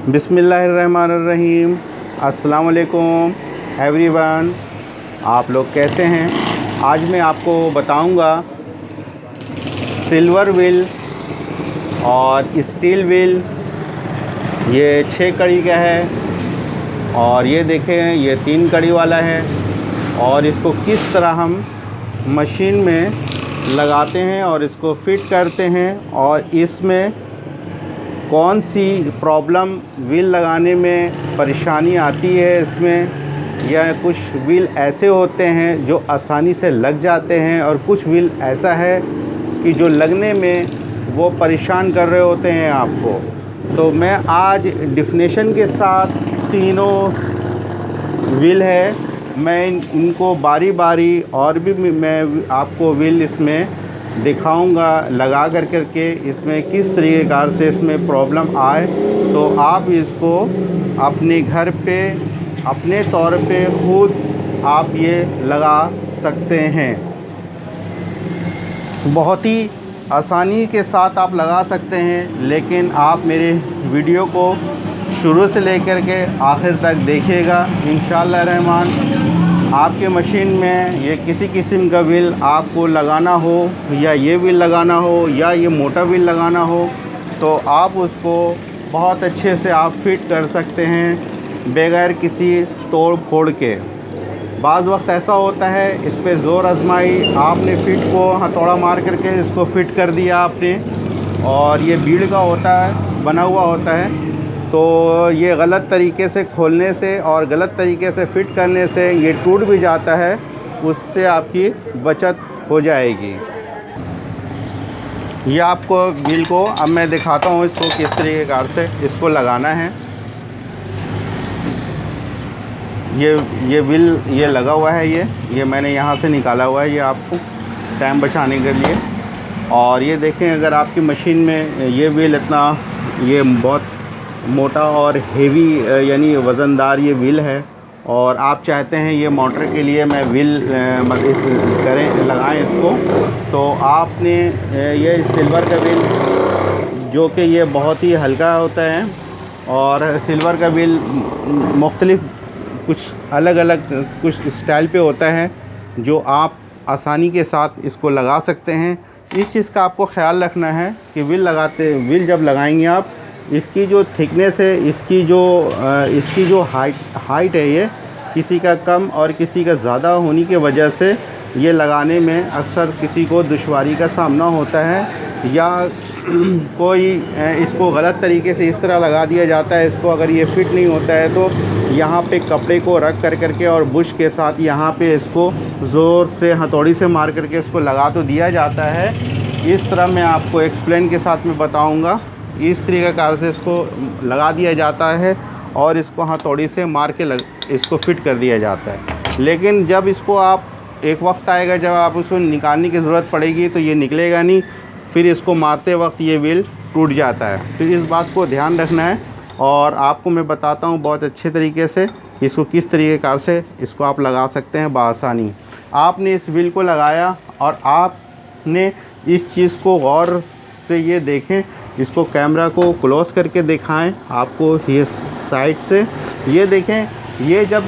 बिस्मिल्लाहिर्रहमानिर्रहीम। अस्सलाम वालेकुम एवरीवन, आप लोग कैसे हैं? आज मैं आपको बताऊंगा सिल्वर व्हील और स्टील व्हील। ये 6 कड़ी का है और ये देखें ये 3 कड़ी वाला है। और इसको किस तरह हम मशीन में लगाते हैं और इसको फिट करते हैं और इसमें कौन सी प्रॉब्लम व्हील लगाने में परेशानी आती है इसमें, या कुछ व्हील ऐसे होते हैं जो आसानी से लग जाते हैं और कुछ व्हील ऐसा है कि जो लगने में वो परेशान कर रहे होते हैं आपको। तो मैं आज डेफिनेशन के साथ तीनों व्हील है, मैं इनको बारी बारी और भी मैं आपको व्हील इसमें दिखाऊंगा लगा करके इसमें किस तरीक़ेकार से इसमें प्रॉब्लम आए, तो आप इसको अपने घर पे अपने तौर पे खुद आप ये लगा सकते हैं। बहुत ही आसानी के साथ आप लगा सकते हैं, लेकिन आप मेरे वीडियो को शुरू से लेकर के आखिर तक देखिएगा। इंशाअल्लाह रहमान आपके मशीन में ये किसी किस्म का व्हील आपको लगाना हो, या ये व्हील लगाना हो, या ये मोटा व्हील लगाना हो, तो आप उसको बहुत अच्छे से आप फिट कर सकते हैं बगैर किसी तोड़ फोड़ के। बाज़ वक्त ऐसा होता है इस पे ज़ोर आजमाई, आपने फ़िट को हथौड़ा मार करके इसको फ़िट कर दिया आपने, और ये बीड़ का होता है, बना हुआ होता है, तो ये गलत तरीके से खोलने से और गलत तरीके से फ़िट करने से ये टूट भी जाता है, उससे आपकी बचत हो जाएगी। ये आपको व्हील को अब मैं दिखाता हूँ इसको किस तरीक़ेकार से इसको लगाना है। ये व्हील ये लगा हुआ है, ये मैंने यहाँ से निकाला हुआ है, ये आपको टाइम बचाने के लिए। और ये देखें, अगर आपकी मशीन में ये व्हील इतना ये बहुत मोटा और हेवी यानी वज़नदार ये व्हील है, और आप चाहते हैं ये मोटर के लिए मैं व्हील इस करें लगाएं इसको, तो आपने ये सिल्वर का व्हील जो कि ये बहुत ही हल्का होता है, और सिल्वर का व्हील मुख्तलिफ़ कुछ अलग अलग कुछ स्टाइल पे होता है जो आप आसानी के साथ इसको लगा सकते हैं। इस चीज़ का आपको ख़्याल रखना है कि व्हील जब लगाएंगे आप, इसकी जो थिकनेस है, इसकी जो हाइट है, ये किसी का कम और किसी का ज़्यादा होने की वजह से ये लगाने में अक्सर किसी को दुश्वारी का सामना होता है, या कोई इसको गलत तरीके से इस तरह लगा दिया जाता है। इसको अगर ये फिट नहीं होता है तो यहाँ पे कपड़े को रख करके और बुश के साथ यहाँ पे इसको ज़ोर से हथौड़ी से मार करके इसको लगा तो दिया जाता है। इस तरह मैं आपको एक्सप्लेन के साथ में बताऊँगा। इस तरीक़ेकार से इसको लगा दिया जाता है और इसको हथौड़ी से मार के इसको फिट कर दिया जाता है। लेकिन जब इसको आप एक वक्त आएगा जब आप उसको निकालने की ज़रूरत पड़ेगी तो ये निकलेगा नहीं, फिर इसको मारते वक्त ये व्हील टूट जाता है। तो इस बात को ध्यान रखना है, और आपको मैं बताता हूँ बहुत अच्छे तरीके से इसको किस तरीक़ेकार से इसको आप लगा सकते हैं बआसानी। आपने इस व्हील को लगाया और आपने इस चीज़ को गौर से ये देखें, इसको कैमरा को क्लोज़ करके दिखाएं आपको ये साइड से। ये देखें, ये जब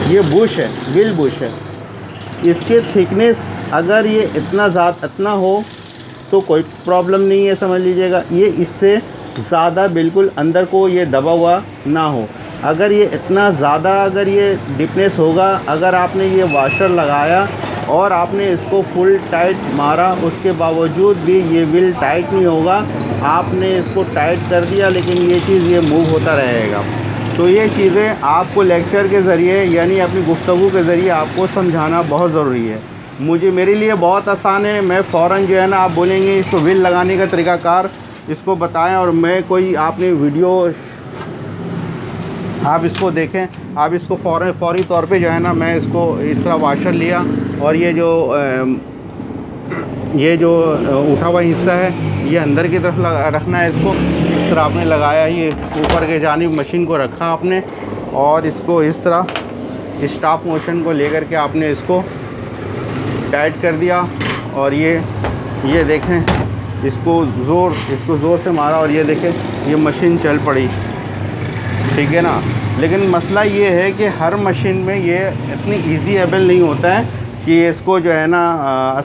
ये बुश है, व्हील बुश है, इसके थिकनेस अगर ये इतना हो तो कोई प्रॉब्लम नहीं है, समझ लीजिएगा। ये इससे ज़्यादा बिल्कुल अंदर को ये दबा हुआ ना हो। अगर ये इतना ज़्यादा अगर ये डिपनेस होगा, अगर आपने ये वाशर लगाया और आपने इसको फुल टाइट मारा, उसके बावजूद भी ये व्हील टाइट नहीं होगा। आपने इसको टाइट कर दिया लेकिन ये चीज़ ये मूव होता रहेगा। तो ये चीज़ें आपको लेक्चर के ज़रिए यानी अपनी गुफ्तगू के ज़रिए आपको समझाना बहुत ज़रूरी है। मेरे लिए बहुत आसान है, मैं फ़ौरन जो है ना, आप बोलेंगे इसको व्हील लगाने का तरीक़ाकार इसको बताएं, और मैं कोई आपने वीडियो आप इसको देखें, आप इसको फ़ौरी तौर पे जो है ना, मैं इसको इस तरह वाशर लिया और ये जो उठा हुआ हिस्सा है ये अंदर की तरफ रखना है। इसको इस तरह आपने लगाया, ये ऊपर के जानिब मशीन को रखा आपने, और इसको इस तरह स्टॉप मोशन को लेकर के आपने इसको टाइट कर दिया, और ये देखें इसको ज़ोर से मारा और ये देखें ये मशीन चल पड़ी, ठीक है ना। लेकिन मसला ये है कि हर मशीन में ये इतनी ईज़ीएबल नहीं होता है कि इसको जो है ना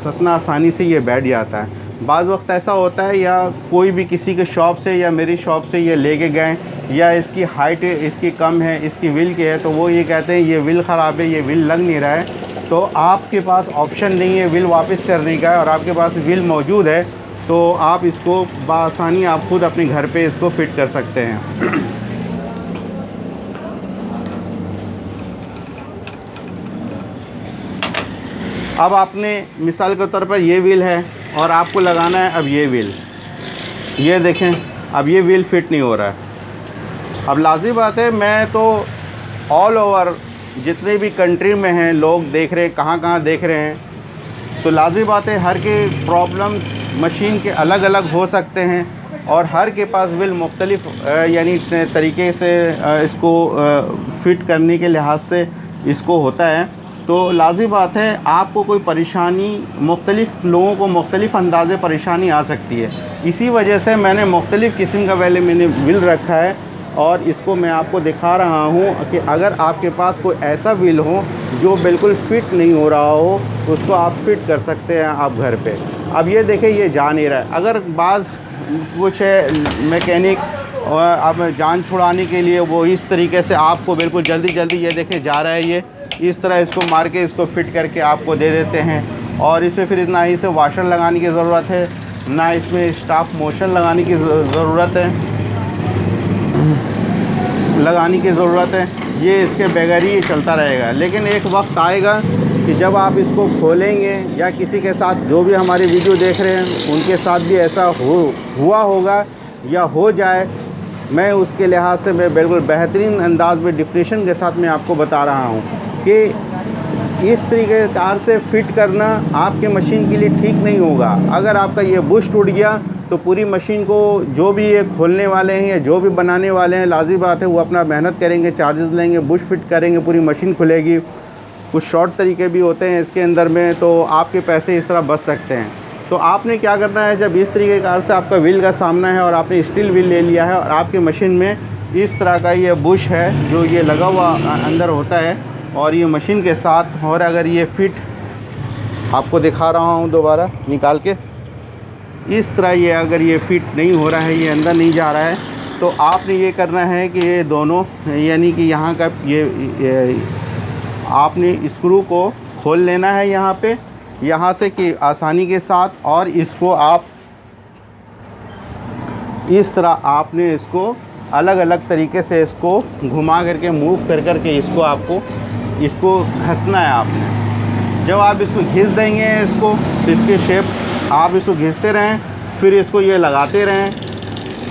इतना आसानी से ये बैठ जाता है। बाज़ वक्त ऐसा होता है या कोई भी किसी के शॉप से या मेरी शॉप से ये लेके गए, या इसकी हाइट इसकी कम है, इसकी व्हील की है, तो वो ये कहते हैं ये व्हील ख़राब है, ये व्हील लग नहीं रहा है। तो आपके पास ऑप्शन नहीं है व्हील वापस करने का, और आपके पास व्हील मौजूद है तो आप इसको बआसानी आप ख़ुद अपने घर पे इसको फ़िट कर सकते हैं। अब आपने मिसाल के तौर पर ये व्हील है और आपको लगाना है अब ये व्हील, ये देखें अब ये व्हील फ़िट नहीं हो रहा है। अब लाज़मी बात है, मैं तो ऑल ओवर जितने भी कंट्री में हैं लोग देख रहे हैं, कहाँ देख रहे हैं, तो लाज़मी बात है हर के प्रॉब्लम्स मशीन के अलग अलग हो सकते हैं, और हर के पास व्हील मुख्तलिफ यानी तरीके से इसको फ़िट करने के लिहाज से इसको होता है। तो लाज़मी बात है आपको कोई परेशानी, मुख्तलिफ़ लोगों को मुख्तलिफ़ अंदाज़े परेशानी आ सकती है। इसी वजह से मैंने मुख्तलिफ़ किस्म का मैंने व्हील रखा है, और इसको मैं आपको दिखा रहा हूँ कि अगर आपके पास कोई ऐसा व्हील हो जो बिल्कुल फ़िट नहीं हो रहा हो, तो उसको आप फ़िट कर सकते हैं आप घर पे। अब ये देखें ये जा नहीं रहा है। अगर बाज़ कुछ मैकेनिक अब जान छुड़ाने के लिए वो इस तरीके से आपको बिल्कुल जल्दी ये देखें जा रहा है, ये इस तरह इसको मार के इसको फ़िट करके आपको दे देते हैं, और इसमें फिर इतना ही से वाशर लगाने की ज़रूरत है, ना इसमें स्टॉप मोशन लगाने की ज़रूरत है, ये इसके बगैर ही चलता रहेगा। लेकिन एक वक्त आएगा कि जब आप इसको खोलेंगे, या किसी के साथ जो भी हमारी वीडियो देख रहे हैं उनके साथ भी ऐसा हुआ होगा या हो जाए, मैं उसके लिहाज से मैं बिल्कुल बेहतरीन अंदाज में डिफिनेशन के साथ मैं आपको बता रहा हूँ कि इस तरीके कार से फ़िट करना आपके मशीन के लिए ठीक नहीं होगा। अगर आपका ये बुश टूट गया तो पूरी मशीन को जो भी ये खोलने वाले हैं या जो भी बनाने वाले हैं, लाज़मी बात है वो अपना मेहनत करेंगे, चार्जेस लेंगे, बुश फिट करेंगे, पूरी मशीन खुलेगी। कुछ शॉर्ट तरीके भी होते हैं इसके अंदर में, तो आपके पैसे इस तरह बच सकते हैं। तो आपने क्या करना है, जब इस तरीके कार से आपका व्हील का सामना है और आपने स्टील व्हील ले लिया है और आपकी मशीन में इस तरह का ये बुश है जो ये लगा हुआ अंदर होता है, और ये मशीन के साथ, और अगर ये फिट आपको दिखा रहा हूँ दोबारा निकाल के, इस तरह ये अगर ये फिट नहीं हो रहा है, ये अंदर नहीं जा रहा है, तो आपने ये करना है कि ये दोनों यानी कि यहाँ का ये आपने स्क्रू को खोल लेना है यहाँ से कि आसानी के साथ, और इसको आप इस तरह आपने इसको अलग अलग तरीके से इसको घुमा करके मूव कर करके इसको घिसना है आपने। जब आप इसको घिस देंगे इसको, तो इसके शेप आप इसको घिसते रहें, फिर इसको ये लगाते रहें,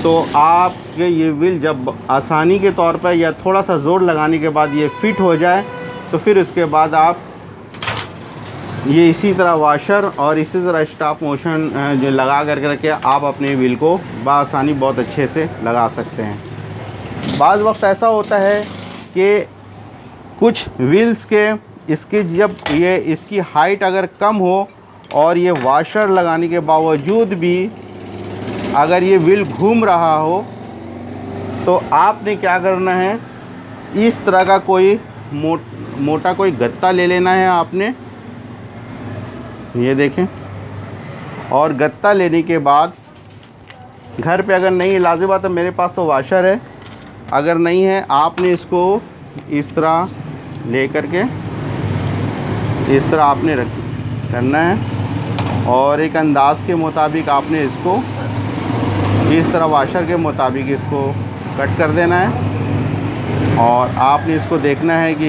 तो आपके ये व्हील जब आसानी के तौर पर या थोड़ा सा ज़ोर लगाने के बाद ये फिट हो जाए, तो फिर उसके बाद आप ये इसी तरह वाशर और इसी तरह स्टॉप मोशन जो लगा करके आप अपने व्हील को बआसानी बहुत अच्छे से लगा सकते हैं। बाज़ वक्त ऐसा होता है कि कुछ व्हील्स के इसकी हाइट अगर कम हो और ये वाशर लगाने के बावजूद भी अगर ये व्हील घूम रहा हो, तो आपने क्या करना है, इस तरह का कोई मोटा कोई गत्ता ले लेना है आपने, ये देखें, और गत्ता लेने के बाद घर पे अगर नहीं है, लाज़मी बात है मेरे पास तो वाशर है, अगर नहीं है आपने इसको इस तरह ले करके इस तरह आपने करना है, और एक अंदाज़ के मुताबिक आपने इसको इस तरह वाशर के मुताबिक इसको कट कर देना है, और आपने इसको देखना है कि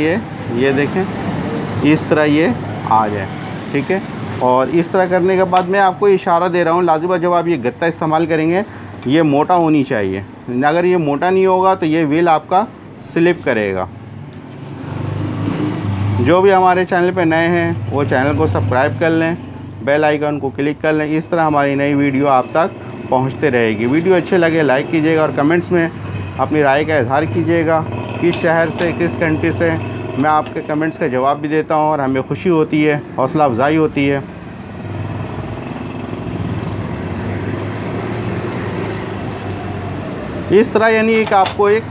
ये देखें इस तरह ये आ जाए, ठीक है। और इस तरह करने के बाद मैं आपको इशारा दे रहा हूँ, लाज़िम जब आप ये गत्ता इस्तेमाल करेंगे ये मोटा होनी चाहिए, अगर ये मोटा नहीं होगा तो ये व्हील आपका स्लिप करेगा। जो भी हमारे चैनल पे नए हैं वो चैनल को सब्सक्राइब कर लें, बेल आइकन को क्लिक कर लें, इस तरह हमारी नई वीडियो आप तक पहुंचते रहेगी। वीडियो अच्छे लगे लाइक कीजिएगा और कमेंट्स में अपनी राय का इजहार कीजिएगा, किस शहर से किस कंट्री से। मैं आपके कमेंट्स का जवाब भी देता हूं और हमें खुशी होती है, हौसला अफजाई होती है। इस तरह यानी एक आपको एक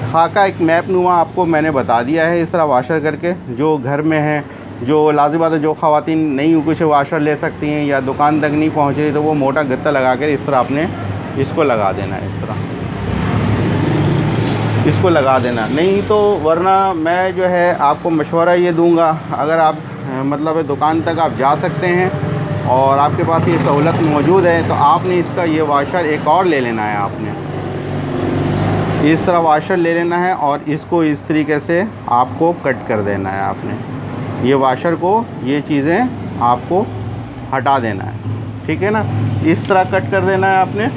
खाका, एक मैप नुमा आपको मैंने बता दिया है इस तरह वाशर करके। जो घर में है, जो लाज़िम बात है, जो ख़वातीन नहीं कुछ वाशर ले सकती हैं या दुकान तक नहीं पहुंच रही, तो वो मोटा गत्ता लगा कर इस तरह आपने इसको लगा देना है। इस तरह इसको लगा देना, नहीं तो वरना मैं जो है आपको मशवरा ये दूंगा, अगर आप मतलब दुकान तक आप जा सकते हैं और आपके पास ये सहूलत मौजूद है, तो आपने इसका ये वाशर एक और ले लेना है। आपने इस तरह वाशर ले लेना है और इसको इस तरीके से आपको कट कर देना है। आपने ये वाशर को, ये चीज़ें आपको हटा देना है, ठीक है ना। इस तरह कट कर देना है आपने।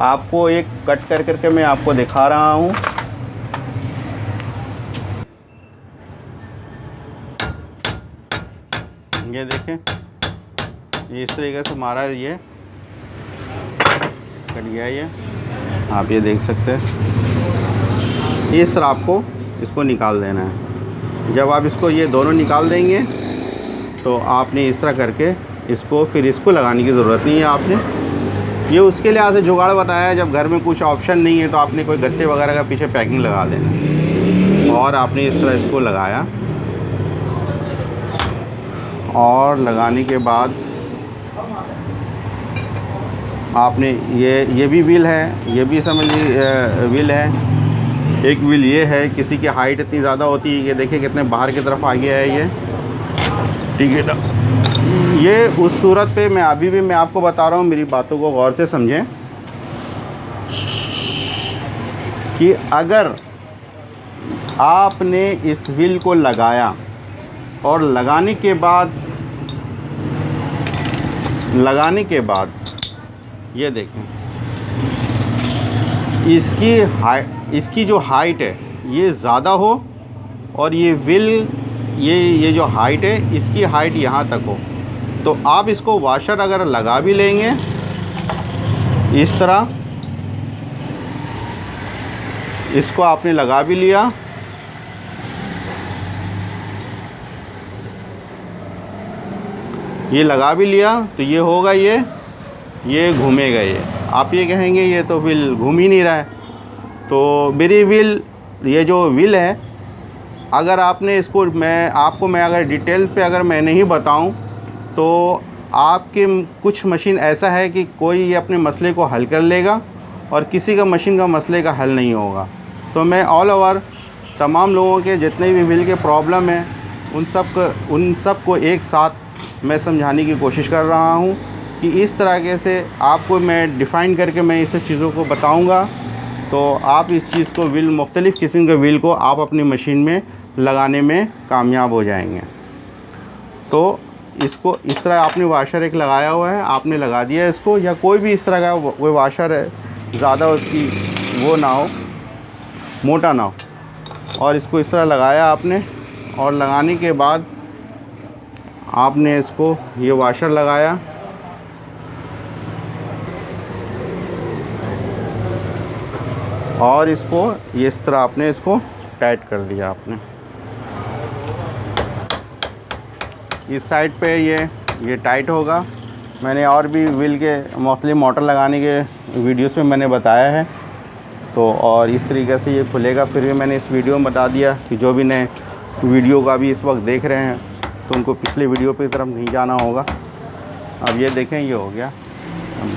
आपको एक कट कर करके मैं आपको दिखा रहा हूँ। ये देखें, ये इस तरीके से हमारा ये कट गया। ये आप ये देख सकते हैं। इस तरह आपको इसको निकाल देना है। जब आप इसको ये दोनों निकाल देंगे तो आपने इस तरह करके इसको, फिर इसको लगाने की ज़रूरत नहीं है। आपने ये उसके लिए आज जुगाड़ बताया है, जब घर में कुछ ऑप्शन नहीं है तो आपने कोई गत्ते वगैरह का पीछे पैकिंग लगा देना। और आपने इस तरह इसको लगाया, और लगाने के बाद आपने ये भी व्हील है, ये भी समझ लीजिए व्हील है। एक व्हील ये है, किसी की हाइट इतनी ज़्यादा होती है, ये देखिए कितने बाहर की तरफ आ गया है ये, ठीक है ना। ये उस सूरत पे मैं अभी भी मैं आपको बता रहा हूँ, मेरी बातों को गौर से समझें कि अगर आपने इस व्हील को लगाया और लगाने के बाद ये देखें, इसकी जो हाइट है ये ज़्यादा हो और ये व्हील ये जो हाइट है इसकी हाइट यहाँ तक हो, तो आप इसको वाशर अगर लगा भी लेंगे इस तरह, इसको आपने लगा भी लिया, ये लगा भी लिया, तो ये होगा, ये घूमेगा। ये आप ये कहेंगे ये तो व्हील घूम ही नहीं रहा है। तो मेरी व्हील, ये जो व्हील है, अगर आपने इसको मैं अगर डिटेल पे अगर मैं नहीं बताऊं तो आपके कुछ मशीन ऐसा है कि कोई ये अपने मसले को हल कर लेगा और किसी का मशीन का मसले का हल नहीं होगा। तो मैं ऑल ओवर तमाम लोगों के जितने भी व्हील के प्रॉब्लम हैं उन सब को एक साथ मैं समझाने की कोशिश कर रहा हूं कि इस तरह से आपको मैं डिफ़ाइन करके मैं इस चीज़ों को बताऊंगा, तो आप इस चीज़ को व्हील, मुख्तलिफ़ किस्म के व्हील को आप अपनी मशीन में लगाने में कामयाब हो जाएंगे। तो इसको इस तरह आपने वाशर एक लगाया हुआ है, आपने लगा दिया इसको, या कोई भी इस तरह का वो वाशर है, ज़्यादा उसकी वो ना हो, मोटा ना हो, और इसको इस तरह लगाया आपने। और लगाने के बाद आपने इसको ये वाशर लगाया, और इसको ये इस तरह आपने इसको टाइट कर दिया। आपने इस साइड पे ये टाइट होगा। मैंने और भी व्हील के मुख्तलिफ मोटर लगाने के वीडियोस में मैंने बताया है, तो और इस तरीके से ये खुलेगा। फिर भी मैंने इस वीडियो में बता दिया कि जो भी नए वीडियो का भी इस वक्त देख रहे हैं तो उनको पिछले वीडियो की तरफ नहीं जाना होगा। अब ये देखें, ये हो गया। अब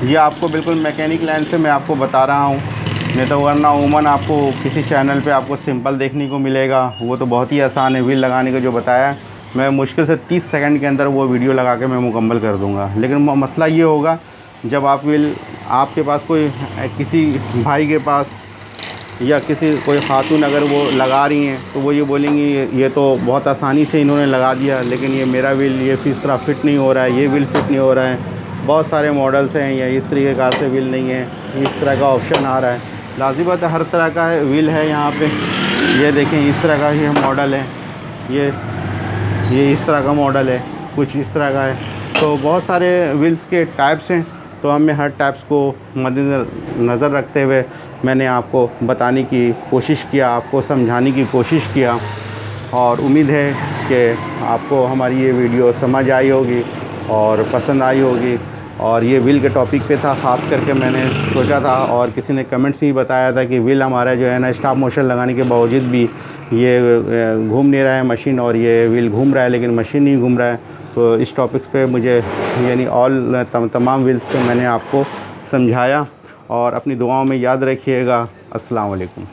ये आपको बिल्कुल मैकेनिक लाइन से मैं आपको बता रहा हूँ, नहीं तो वरना उमूमन आपको किसी चैनल पे आपको सिंपल देखने को मिलेगा। वो तो बहुत ही आसान है, व्हील लगाने का जो बताया मैं मुश्किल से 30 सेकंड के अंदर वो वीडियो लगा के मैं मुकम्मल कर दूँगा। लेकिन मसला ये होगा, जब आप व्हील आपके पास कोई किसी भाई के पास या कोई खातून अगर वो लगा रही हैं तो वो ये बोलेंगी ये तो बहुत आसानी से इन्होंने लगा दिया, लेकिन ये मेरा व्हील ये इस तरह फ़िट नहीं हो रहा है, ये व्हील फ़िट नहीं हो रहा है। बहुत सारे मॉडल्स हैं, या इस तरीके कार से व्हील नहीं है, इस तरह का ऑप्शन आ रहा है। लाज़िम बात है, हर तरह का व्हील है यहाँ पे। ये देखें, इस तरह का ये मॉडल है, ये इस तरह का मॉडल है, कुछ इस तरह का है। तो बहुत सारे व्हील्स के टाइप्स हैं, तो हमें हर टाइप्स को मद्देनज़र रखते हुए मैंने आपको बताने की कोशिश किया, आपको समझाने की कोशिश किया, और उम्मीद है कि आपको हमारी ये वीडियो समझ आई होगी और पसंद आई होगी। और ये व्हील के टॉपिक पे था ख़ास करके मैंने सोचा था, और किसी ने कमेंट्स ही बताया था कि व्हील हमारा जो है ना स्टॉप मोशन लगाने के बावजूद भी ये घूम नहीं रहा है मशीन, और ये व्हील घूम रहा है लेकिन मशीन नहीं घूम रहा है। तो इस टॉपिक्स पे मुझे यानी तमाम व्हील्स पे मैंने आपको समझाया, और अपनी दुआओं में याद रखिएगा। अस्सलाम वालेकुम।